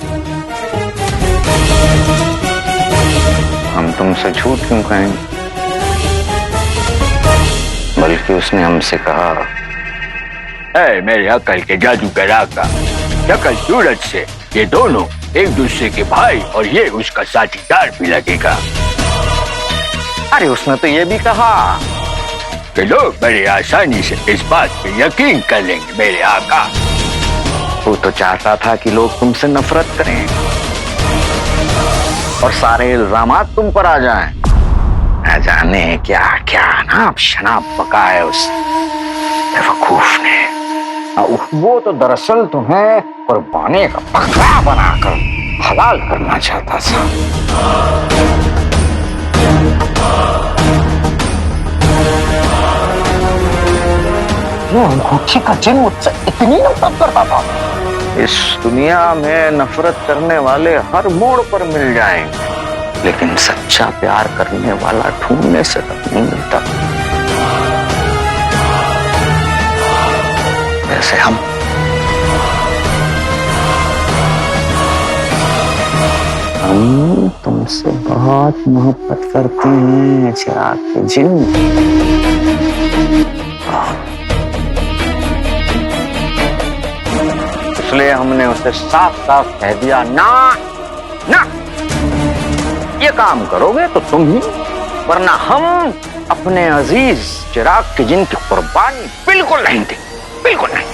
हम तुमसे झूठ क्यों कहेंगे? बल्कि उसने हमसे कहा, ऐ मेरे अकल के जादूगर आका, शक्ल सूरत से ये दोनों एक दूसरे के भाई और ये उसका साथीदार भी लगेगा। अरे उसने तो ये भी कहा कि लोग बड़ी आसानी से इस बात पे यकीन कर लेंगे मेरे आका। वो तो चाहता था कि लोग तुमसे नफरत करें और सारे इल्जामात तुम पर आ जाएं। न जाने क्या क्या नाप शनाप पकाए उस बेवकूफ ने। वो तो दरअसल तुम्हें कुर्बानी का बकरा बनाकर हलाल करना चाहता था। वो अंगूठी का जिन मुझसे इतनी नफरत करता था। इस दुनिया में नफरत करने वाले हर मोड़ पर मिल जाएंगे, लेकिन सच्चा प्यार करने वाला ढूंढने से तक नहीं मिलता। जैसे हम तुमसे बहुत मोहब्बत करते हैं चिराग के जिन। इसलिए हमने उसे साफ साफ कह दिया, ना ना, ये काम करोगे तो तुम ही, वरना हम अपने अजीज चिराग के जिन की कुर्बानी बिल्कुल नहीं देंगे, बिल्कुल नहीं।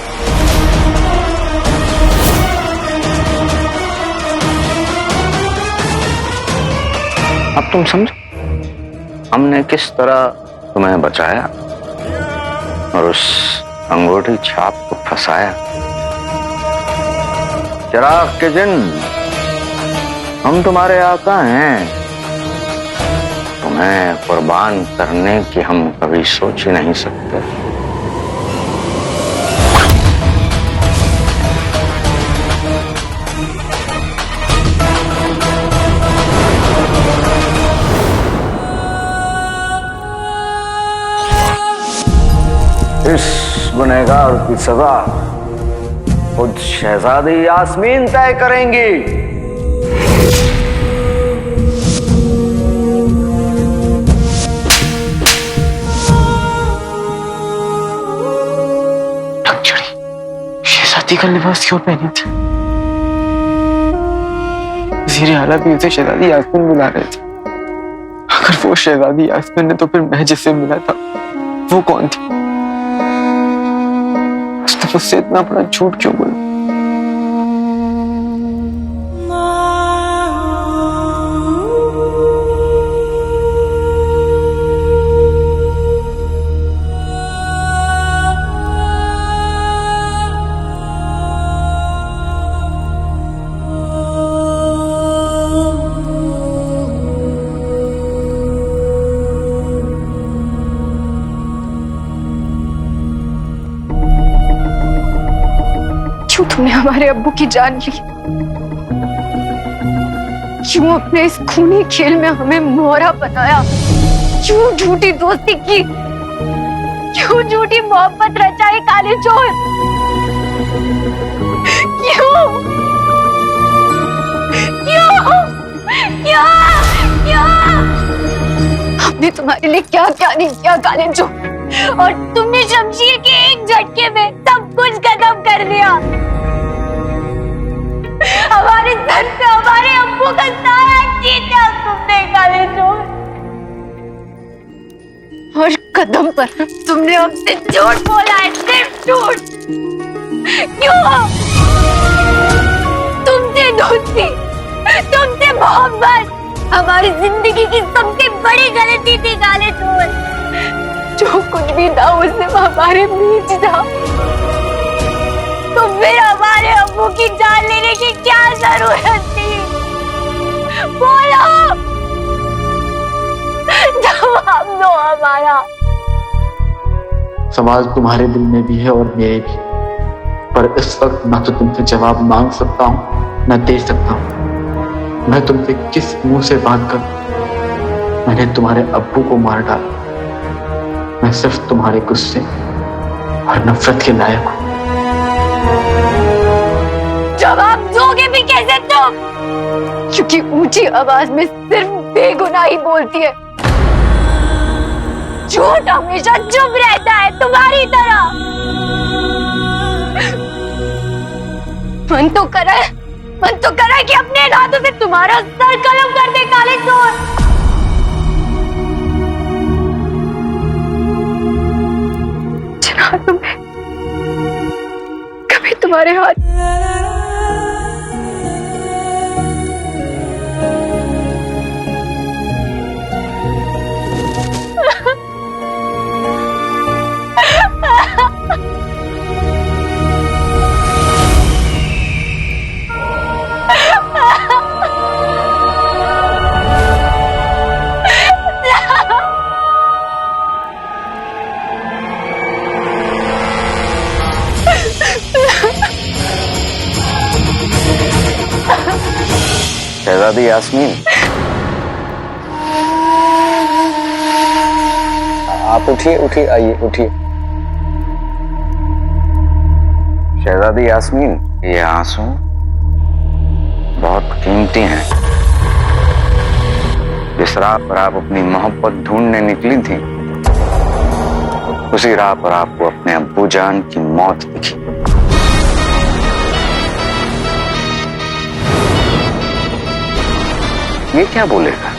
अब तुम समझो हमने किस तरह तुम्हें बचाया और उस अंगूठी छाप को फंसाया। चिराग के जिन, हम तुम्हारे आका हैं। तुम्हें कुर्बान करने की हम कभी सोच ही नहीं सकते। इस गुनहगार की सजा खुद शहजादी यास्मीन तय करेंगी। शहजादी का लिबास क्यों पहने थे? वज़ीर आला भी उसे शहजादी यास्मीन बुला रहे थे। अगर वो शहजादी यास्मीन है तो फिर मैं जिससे मिला था वो कौन थी? उसने मुझसे इतना बड़ा झूठ क्यों बोला? तुमने हमारे अब्बू की जान ली। क्यों अपने इस खूनी खेल में हमें मोहरा बनाया? क्यों झूठी दोस्ती की? क्यों झूठी मोहब्बत रचाई काले चोर? क्यों? क्यों? क्यों? क्यों? हमने तुम्हारे लिए क्या क्या नहीं किया काले चोर, और तुमने शमशीर के एक झटके में सब कुछ खत्म कर दिया। हमारे सर पे हमारे अब्बू का साया छीना तुमने काले चोर, और कदम पर तुमने हमसे झूठ बोला है, सिर्फ झूठ। क्यों? तुमसे दोस्ती, तुमसे मोहब्बत हमारी जिंदगी की सबसे बड़ी गलती थी काले चोर। जो कुछ भी था उससे हमारे बीच था, तो फिर हमारे अब्बू की जान लेने की क्या जरूरत थी? बोलो, जवाब दो हमारा। सवाल तुम्हारे दिल में भी है और मेरे भी, पर इस वक्त ना तो तुमसे जवाब मांग सकता हूँ न दे सकता हूँ। मैं तुमसे किस मुंह से बात करूं? मैंने तुम्हारे अब्बू को मार डाला। मैं सिर्फ तुम्हारे गुस्से और नफरत के लायक हूं। जवाब दोगे भी कैसे तुम? क्योंकि ऊंची आवाज में सिर्फ बेगुनाही बोलती है, झूठ हमेशा चुप रहता है तुम्हारी तरह। मन तो करा है कि अपने हाथों से तुम्हारा सर कलम कर दे काले चोर। जनाब में कभी तुम्हारे हाथ शहजादी यास्मीन, आप उठिए, उठिए, आइए, उठिए। शहजादी यास्मीन, ये आंसू बहुत कीमती हैं। जिस राह पर आप अपनी मोहब्बत ढूंढने निकली थी, उसी राह पर आपको अपने अब्बू जान की मौत दिखी। ये क्या बोलेगा?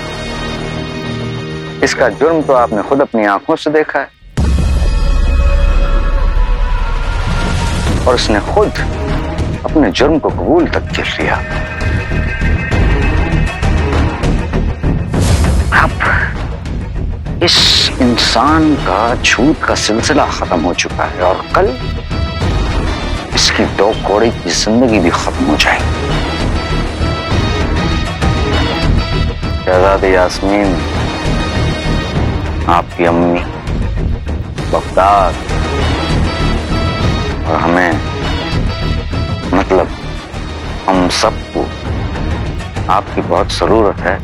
इसका जुर्म तो आपने खुद अपनी आंखों से देखा है, और उसने खुद अपने जुर्म को कबूल तक कर लिया। अब इस इंसान का झूठ का सिलसिला खत्म हो चुका है, और कल इसकी दो कौड़ी की जिंदगी भी खत्म हो जाएगी। शहजादी यास्मीन, आपकी अम्मी, बगदाद और हमें, मतलब हम सबको आपकी बहुत जरूरत है।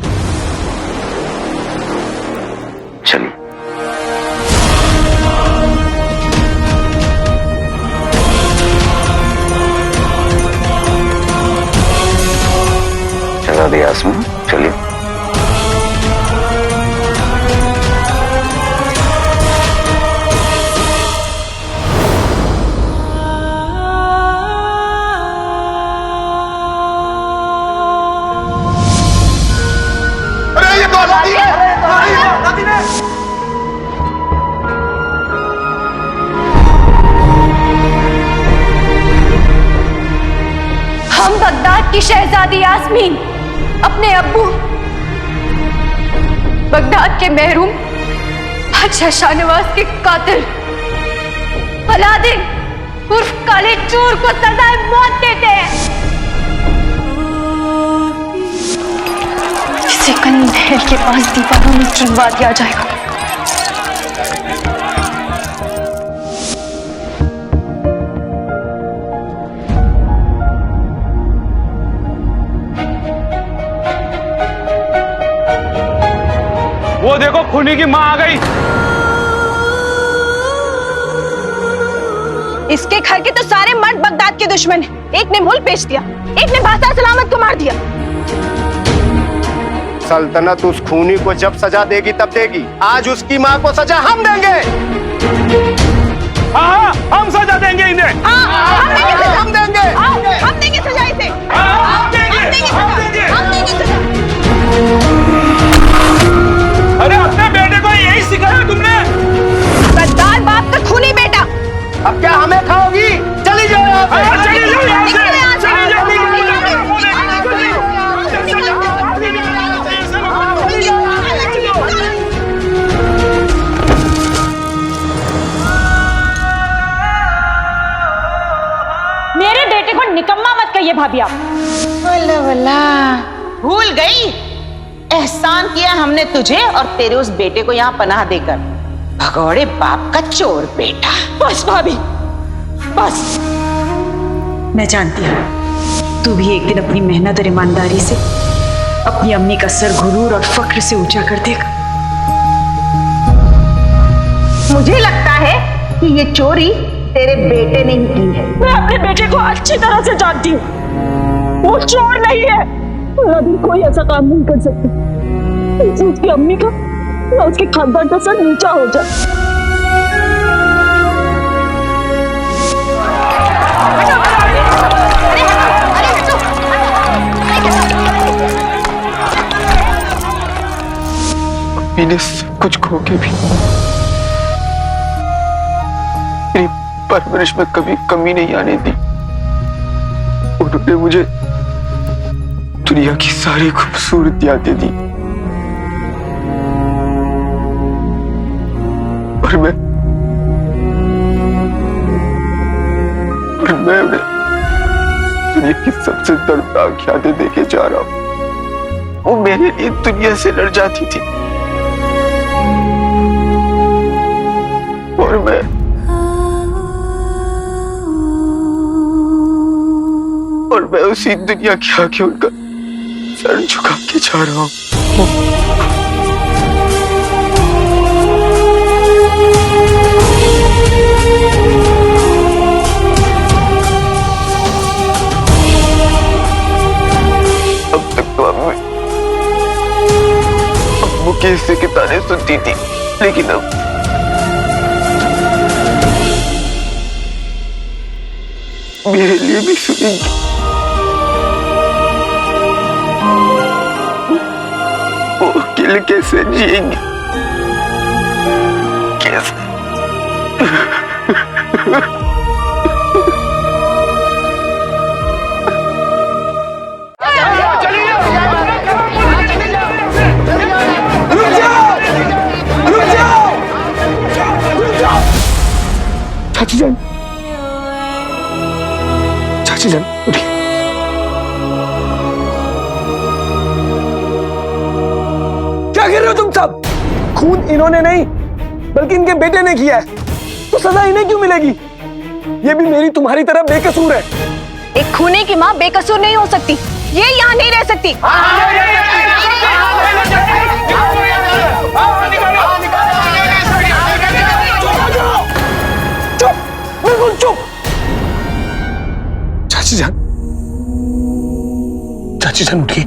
चलिए। शहजादी यास्मीन, चलिए। हम बगदाद की शहजादी यास्मीन अपने अब्बू बगदाद के महरूम बादशाह शाहनवाज के कातिल अलादीन उर्फ काले चोर को सजाए मौत देते हैं। इसे कल महल के पास दीवारों में चुनवा दिया जाएगा। वो देखो खूनी की माँ आ गई। इसके घर के तो सारे मर्द बगदाद के दुश्मन हैं। एक ने मुल्क बेच दिया, एक ने बादशाह सलामत को मार दिया। सल्तनत उस खूनी को जब सजा देगी तब देगी। आज उसकी माँ को सजा हम देंगे। हाँ, हम सजा देंगे इन्हें। हम देंगे सजा इसे। अरे अपने बेटे को यही सिखाया तुमने? गद्दार बाप का खूनी बेटा। अब क्या हमें खाओगी? चली जाओ यहाँ से। चली जाओ यहाँ से। मेरे बेटे को निकम्मा मत कहिए भाभी आप। वल्ला वल्ला, भूल गई एहसान किया हमने तुझे और तेरे उस बेटे को यहाँ पनाह देकर। भगोड़े बाप का चोर बेटा। बस भाभी बस। मैं जानती हूँ तू भी एक दिन अपनी मेहनत और ईमानदारी से अपनी अम्मी का सर गुरूर और फक्र से ऊंचा कर देगा। मुझे लगता है कि ये चोरी तेरे बेटे ने ही की है। मैं अपने बेटे को अच्छी तरह से जानती हूँ, वो चोर नहीं है। अभी कोई ऐसा काम नहीं कर सकती उसकी अम्मी का या उसके खानदान का सर नीचा हो जाए। मैंने सब कुछ खो के भी मेरी परवरिश में कभी कमी नहीं आने दी। उन्होंने मुझे दुनिया की सारी खूबसूरतियां दे दी और मैं उन्हें दुनिया की सबसे दर्दनाक यादें देके जा रहा हूं। वो मेरे लिए दुनिया से लड़ जाती थी और मैं उसी दुनिया के आगे उनका सर झुका के जा रहा हूं। अब तक तो अम्मू के हिस्से के ताने सुनती थी, लेकिन अब मेरे लिए भी सुनेंगी। वो अकेले कैसे जिएंगे, कैसे? चाची जान, चाची जान उठिए। क्या कर रहे हो तुम सब? खून इन्होंने नहीं बल्कि इनके बेटे ने किया है, तो सजा इन्हें क्यों मिलेगी? ये भी मेरी तुम्हारी तरह बेकसूर है। एक खूनी की माँ बेकसूर नहीं हो सकती, ये यहाँ नहीं रह सकती। चुप, बिल्कुल चुप। चाची जान, चाची जान उठिए।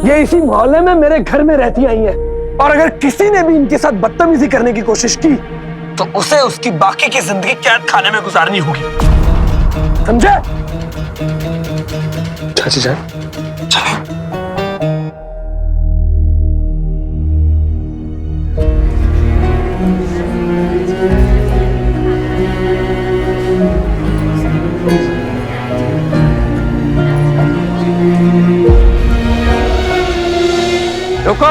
ये इसी मोहल्ले में मेरे घर में रहती आई हैं, और अगर किसी ने भी इनके साथ बदतमीजी करने की कोशिश की तो उसे उसकी बाकी की जिंदगी कैद खाने में गुजारनी होगी, समझे? चाची जान चलो। रुको।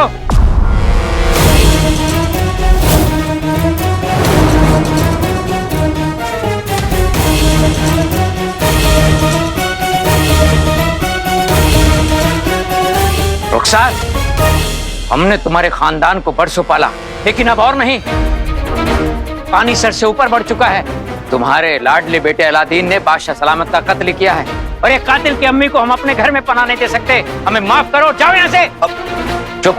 रुखसार, हमने तुम्हारे खानदान को बरसों पाला, लेकिन अब और नहीं। पानी सर से ऊपर बढ़ चुका है। तुम्हारे लाडले बेटे अलादीन ने बादशाह सलामत का कत्ल किया है और एक कातिल की अम्मी को हम अपने घर में पनाह नहीं दे सकते। हमें माफ करो, जाओ यहाँ से। चुप।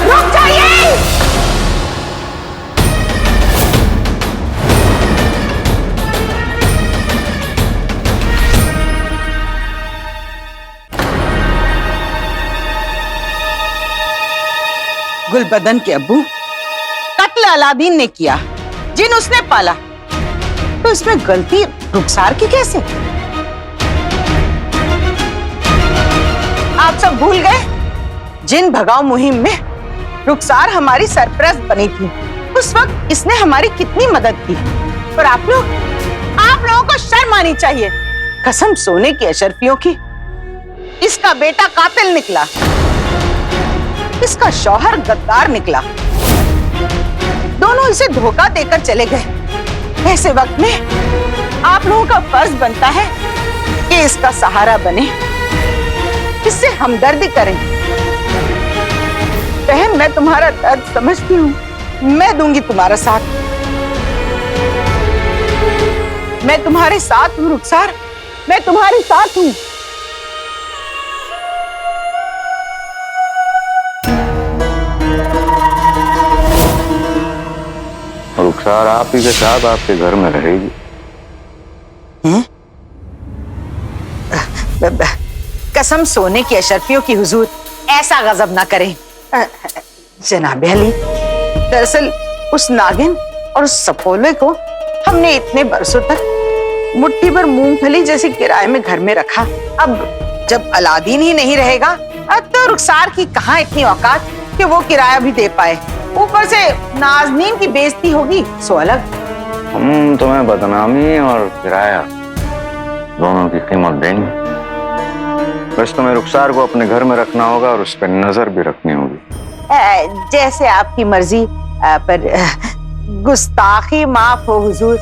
रुक जाइए। गुलबदन के अब्बू, कत्ल अलादीन ने किया, जिन उसने पाला, तो इसमें गलती रुखसार की कैसे? आप सब भूल गए जिन भगाव मुहिम में रुखसार हमारी सरपरस्त बनी थी, उस वक्त इसने हमारी कितनी मदद की। और आप लोगों को शर्म आनी चाहिए। कसम सोने की अशरफियों की, इसका बेटा कातिल निकला, इसका शौहर गद्दार निकला, दोनों इसे धोखा देकर चले गए। ऐसे वक्त में आप लोगों का फर्ज बनता है कि इसका सहारा बने, इससे हमदर्दी करें। बहन, मैं तुम्हारा दर्द समझती हूँ, मैं दूंगी तुम्हारा साथ, मैं तुम्हारे साथ हूँ रुखसार, मैं तुम्हारे साथ हूँ। रुखसार आप ही के साथ आपके घर में रहेगी। कसम सोने की अशरफियों की हुजूर, ऐसा गजब ना करें। जनाब अली, दरअसल उस नागिन और उस सपोले को हमने इतने बरसों तक मुट्ठी भर मूंगफली जैसे किराए में घर में रखा। अब जब अलादीन ही नहीं रहेगा तो रुखसार की कहाँ इतनी औकात कि वो किराया भी दे पाए। ऊपर से नाजनीन की बेइज्जती होगी सो अलग। हम तुम्हें बदनामी और किराया दोनों की कीमत देंगे। बस तुम्हें रुखसार को अपने घर में रखना होगा और उस पर नजर भी रखनी होगी। जैसे आपकी मर्जी, पर गुस्ताखी माफ हो हुजूर।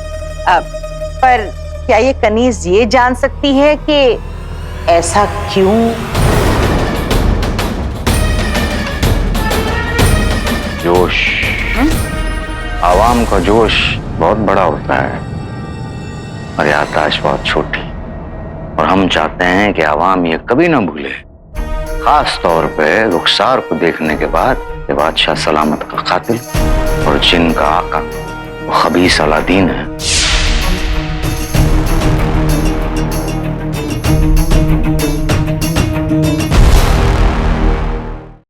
पर क्या ये कनीज ये जान सकती है कि ऐसा क्यों? जोश, आवाम का जोश बहुत बड़ा होता है और ये आताश बहुत छोटी, और हम चाहते हैं कि आवाम ये कभी ना भूले, खास तौर पे रुखसार को देखने के बाद कि बादशाह सलामत का कातिल और जिन का आका वो खबीस अलादीन है।